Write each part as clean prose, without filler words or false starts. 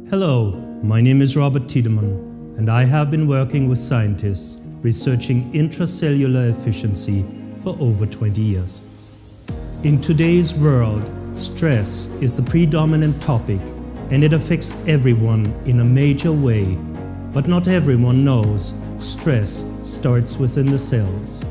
Hello, my name is Robert Tiedemann, and I have been working with scientists researching intracellular efficiency for over 20 years. In today's world, stress is the predominant topic, and it affects everyone in a major way. But not everyone knows stress starts within the cells.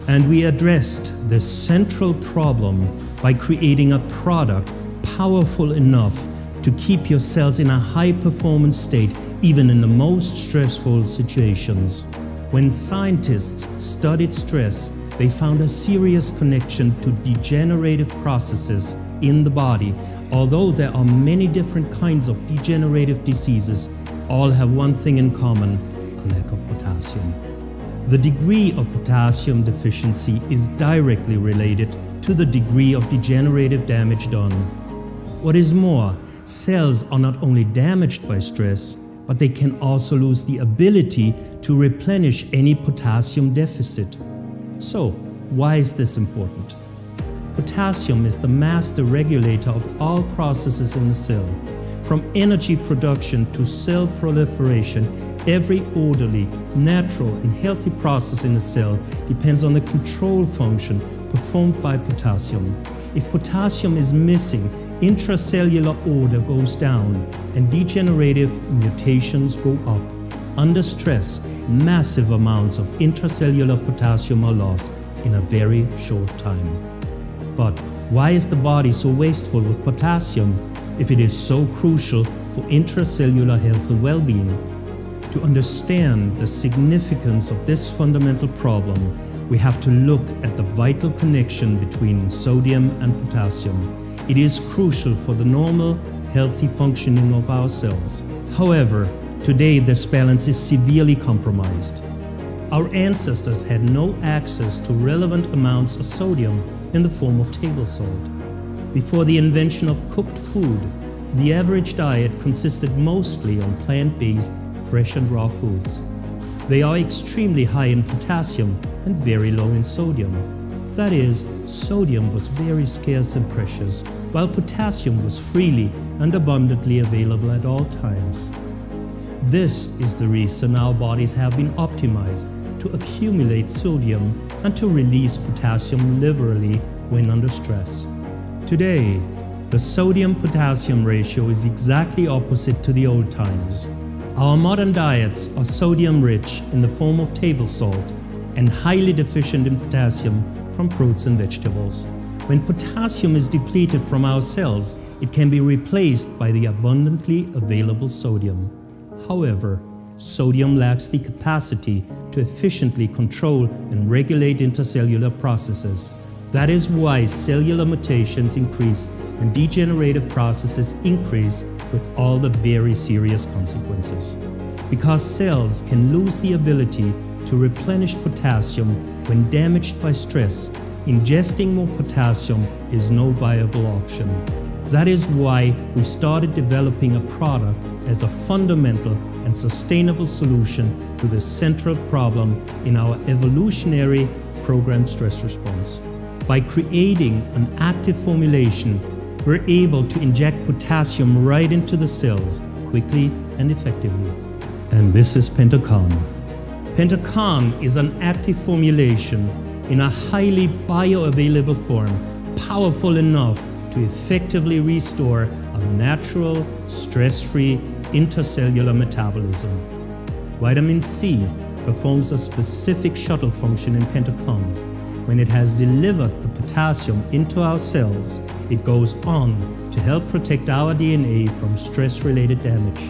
And we addressed this central problem by creating a product powerful enough to keep your cells in a high-performance state even in the most stressful situations. When scientists studied stress, they found a serious connection to degenerative processes in the body. Although there are many different kinds of degenerative diseases, all have one thing in common: a lack of potassium. The degree of potassium deficiency is directly related to the degree of degenerative damage done. What is more, cells are not only damaged by stress, but they can also lose the ability to replenish any potassium deficit. So, why is this important? Potassium is the master regulator of all processes in the cell. From energy production to cell proliferation, every orderly, natural and healthy process in a cell depends on the control function performed by potassium. If potassium is missing, intracellular order goes down and degenerative mutations go up. Under stress, massive amounts of intracellular potassium are lost in a very short time. But why is the body so wasteful with potassium if it is so crucial for intracellular health and well-being? To understand the significance of this fundamental problem, we have to look at the vital connection between sodium and potassium. It is crucial for the normal, healthy functioning of our cells. However, today this balance is severely compromised. Our ancestors had no access to relevant amounts of sodium in the form of table salt. Before the invention of cooked food, the average diet consisted mostly on plant-based, fresh and raw foods. They are extremely high in potassium and very low in sodium. That is, sodium was very scarce and precious, while potassium was freely and abundantly available at all times. This is the reason our bodies have been optimized to accumulate sodium and to release potassium liberally when under stress. Today, the sodium-potassium ratio is exactly opposite to the old times. Our modern diets are sodium-rich in the form of table salt and highly deficient in potassium from fruits and vegetables. When potassium is depleted from our cells, it can be replaced by the abundantly available sodium. However, sodium lacks the capacity to efficiently control and regulate intercellular processes. That is why cellular mutations increase and degenerative processes increase with all the very serious consequences. Because cells can lose the ability to replenish potassium when damaged by stress, ingesting more potassium is no viable option. That is why we started developing a product as a fundamental and sustainable solution to the central problem in our evolutionary programmed stress response. By creating an active formulation, we're able to inject potassium right into the cells quickly and effectively. And this is PentoKan. PentoKan is an active formulation in a highly bioavailable form, powerful enough to effectively restore a natural, stress-free intercellular metabolism. Vitamin C performs a specific shuttle function in PentoKan. When it has delivered the potassium into our cells, it goes on to help protect our DNA from stress-related damage.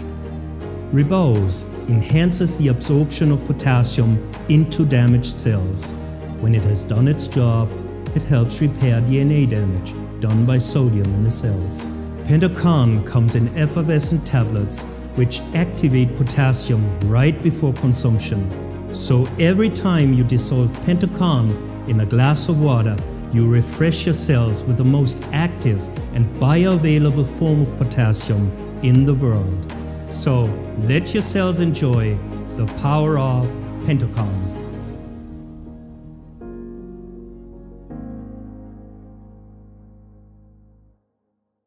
Ribose enhances the absorption of potassium into damaged cells. When it has done its job, it helps repair DNA damage done by sodium in the cells. PentoKan comes in effervescent tablets which activate potassium right before consumption. So every time you dissolve PentoKan in a glass of water, you refresh your cells with the most active and bioavailable form of potassium in the world. So let your cells enjoy the power of PentoKan.